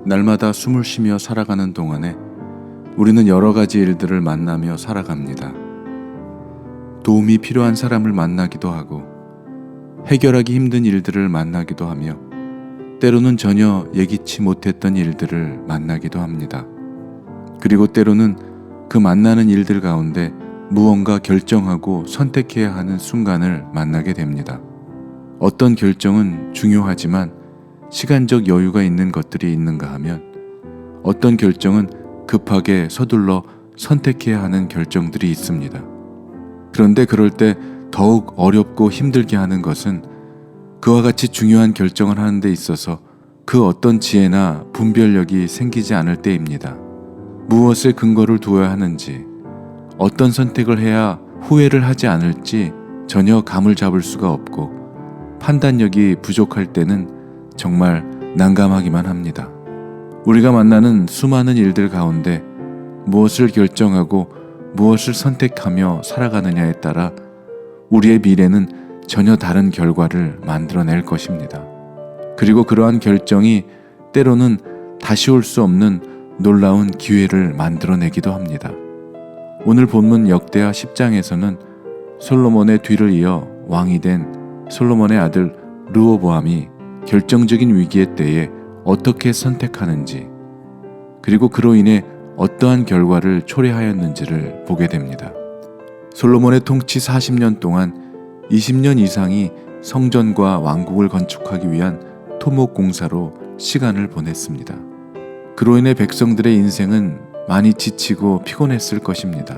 날마다 숨을 쉬며 살아가는 동안에 우리는 여러 가지 일들을 만나며 살아갑니다. 도움이 필요한 사람을 만나기도 하고 해결하기 힘든 일들을 만나기도 하며 때로는 전혀 예기치 못했던 일들을 만나기도 합니다. 그리고 때로는 그 만나는 일들 가운데 무언가 결정하고 선택해야 하는 순간을 만나게 됩니다. 어떤 결정은 중요하지만 시간적 여유가 있는 것들이 있는가 하면 어떤 결정은 급하게 서둘러 선택해야 하는 결정들이 있습니다. 그런데 그럴 때 더욱 어렵고 힘들게 하는 것은 그와 같이 중요한 결정을 하는 데 있어서 그 어떤 지혜나 분별력이 생기지 않을 때입니다. 무엇에 근거를 두어야 하는지, 어떤 선택을 해야 후회를 하지 않을지 전혀 감을 잡을 수가 없고 판단력이 부족할 때는 정말 난감하기만 합니다. 우리가 만나는 수많은 일들 가운데 무엇을 결정하고 무엇을 선택하며 살아가느냐에 따라 우리의 미래는 전혀 다른 결과를 만들어낼 것입니다. 그리고 그러한 결정이 때로는 다시 올 수 없는 놀라운 기회를 만들어내기도 합니다. 오늘 본문 역대하 10장에서는 솔로몬의 뒤를 이어 왕이 된 솔로몬의 아들 르호보암이 결정적인 위기의 때에 어떻게 선택하는지, 그리고 그로 인해 어떠한 결과를 초래하였는지를 보게 됩니다. 솔로몬의 통치 40년 동안 20년 이상이 성전과 왕국을 건축하기 위한 토목 공사로 시간을 보냈습니다. 그로 인해 백성들의 인생은 많이 지치고 피곤했을 것입니다.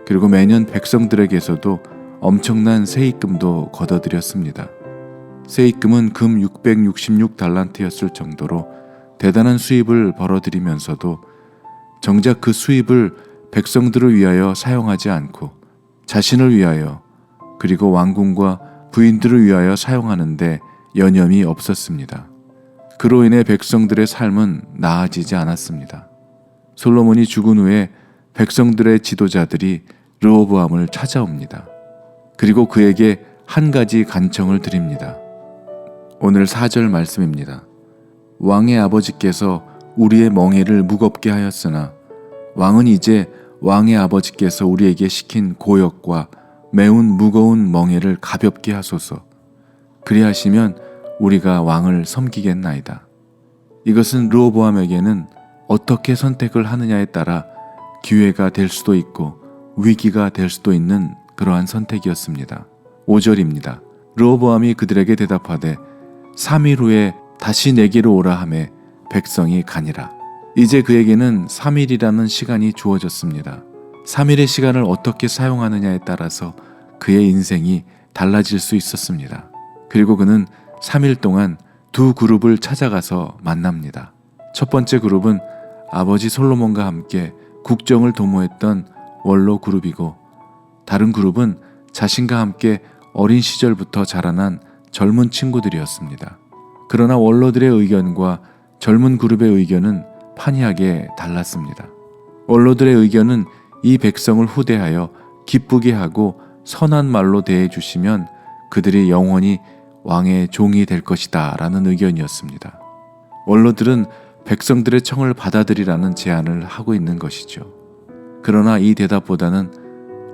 그리고 매년 백성들에게서도 엄청난 세입금도 걷어들였습니다. 세입금은 금 666달란트였을 정도로 대단한 수입을 벌어들이면서도 정작 그 수입을 백성들을 위하여 사용하지 않고 자신을 위하여 그리고 왕궁과 부인들을 위하여 사용하는데 여념이 없었습니다. 그로 인해 백성들의 삶은 나아지지 않았습니다. 솔로몬이 죽은 후에 백성들의 지도자들이 르호보암을 찾아옵니다. 그리고 그에게 한 가지 간청을 드립니다. 오늘 4절 말씀입니다. 왕의 아버지께서 우리의 멍에를 무겁게 하였으나 왕은 이제 왕의 아버지께서 우리에게 시킨 고역과 매운 무거운 멍에를 가볍게 하소서. 그리하시면 우리가 왕을 섬기겠나이다. 이것은 르호보암에게는 어떻게 선택을 하느냐에 따라 기회가 될 수도 있고 위기가 될 수도 있는 그러한 선택이었습니다. 5절입니다. 르호보암이 그들에게 대답하되 3일 후에 다시 내게로 오라 하매 백성이 가니라. 이제 그에게는 3일이라는 시간이 주어졌습니다. 3일의 시간을 어떻게 사용하느냐에 따라서 그의 인생이 달라질 수 있었습니다. 그리고 그는 3일 동안 두 그룹을 찾아가서 만납니다. 첫 번째 그룹은 아버지 솔로몬과 함께 국정을 도모했던 원로 그룹이고, 다른 그룹은 자신과 함께 어린 시절부터 자라난 젊은 친구들이었습니다. 그러나 원로들의 의견과 젊은 그룹의 의견은 판이하게 달랐습니다. 원로들의 의견은 이 백성을 후대하여 기쁘게 하고 선한 말로 대해주시면 그들이 영원히 왕의 종이 될 것이다 라는 의견이었습니다. 원로들은 백성들의 청을 받아들이라는 제안을 하고 있는 것이죠. 그러나 이 대답보다는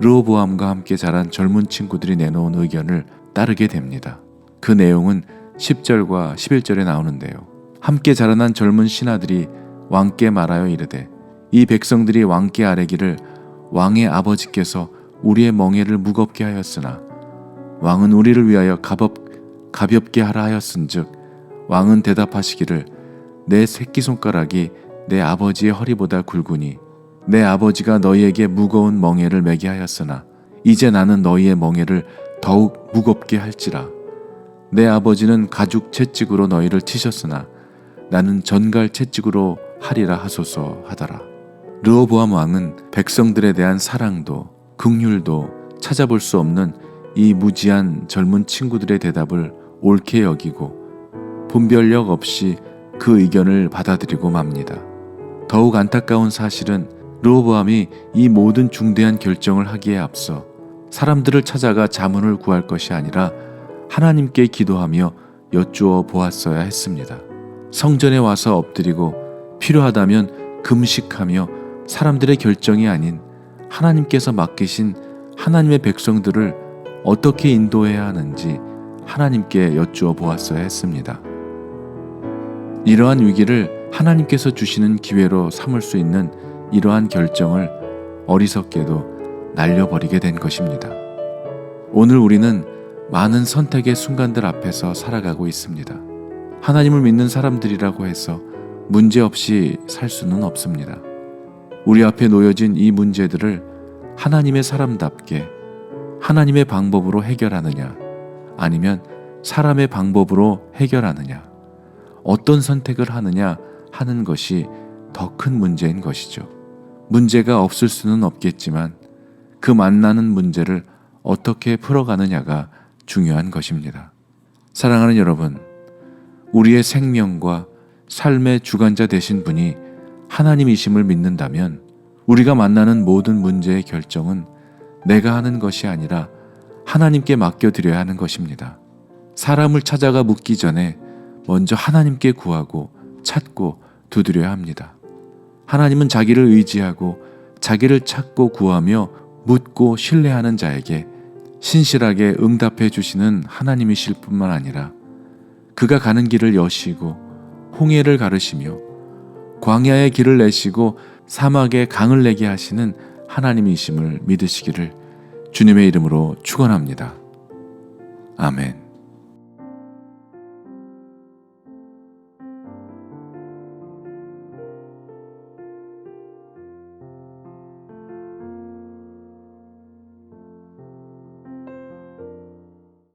르호보암과 함께 자란 젊은 친구들이 내놓은 의견을 따르게 됩니다. 그 내용은 10절과 11절에 나오는데요. 함께 자라난 젊은 신하들이 왕께 말하여 이르되 이 백성들이 왕께 아뢰기를 왕의 아버지께서 우리의 멍에를 무겁게 하였으나 왕은 우리를 위하여 가볍게 하라 하였은즉 왕은 대답하시기를 내 새끼손가락이 내 아버지의 허리보다 굵으니 내 아버지가 너희에게 무거운 멍에를 매게 하였으나 이제 나는 너희의 멍에를 더욱 무겁게 할지라. 내 아버지는 가죽 채찍으로 너희를 치셨으나 나는 전갈 채찍으로 하리라 하소서 하더라. 르호보암 왕은 백성들에 대한 사랑도 긍휼도 찾아볼 수 없는 이 무지한 젊은 친구들의 대답을 옳게 여기고 분별력 없이 그 의견을 받아들이고 맙니다. 더욱 안타까운 사실은 르호보암이 이 모든 중대한 결정을 하기에 앞서 사람들을 찾아가 자문을 구할 것이 아니라 하나님께 기도하며 여쭈어 보았어야 했습니다. 성전에 와서 엎드리고 필요하다면 금식하며 사람들의 결정이 아닌 하나님께서 맡기신 하나님의 백성들을 어떻게 인도해야 하는지 하나님께 여쭈어 보았어야 했습니다. 이러한 위기를 하나님께서 주시는 기회로 삼을 수 있는 이러한 결정을 어리석게도 날려버리게 된 것입니다. 오늘 우리는 많은 선택의 순간들 앞에서 살아가고 있습니다. 하나님을 믿는 사람들이라고 해서 문제없이 살 수는 없습니다. 우리 앞에 놓여진 이 문제들을 하나님의 사람답게 하나님의 방법으로 해결하느냐, 아니면 사람의 방법으로 해결하느냐, 어떤 선택을 하느냐 하는 것이 더 큰 문제인 것이죠. 문제가 없을 수는 없겠지만 그 만나는 문제를 어떻게 풀어가느냐가 중요한 것입니다. 사랑하는 여러분, 우리의 생명과 삶의 주관자 되신 분이 하나님이심을 믿는다면 우리가 만나는 모든 문제의 결정은 내가 하는 것이 아니라 하나님께 맡겨드려야 하는 것입니다. 사람을 찾아가 묻기 전에 먼저 하나님께 구하고 찾고 두드려야 합니다. 하나님은 자기를 의지하고 자기를 찾고 구하며 묻고 신뢰하는 자에게 신실하게 응답해 주시는 하나님이실 뿐만 아니라 그가 가는 길을 여시고 홍해를 가르시며 광야의 길을 내시고 사막에 강을 내게 하시는 하나님이심을 믿으시기를 주님의 이름으로 축원합니다. 아멘.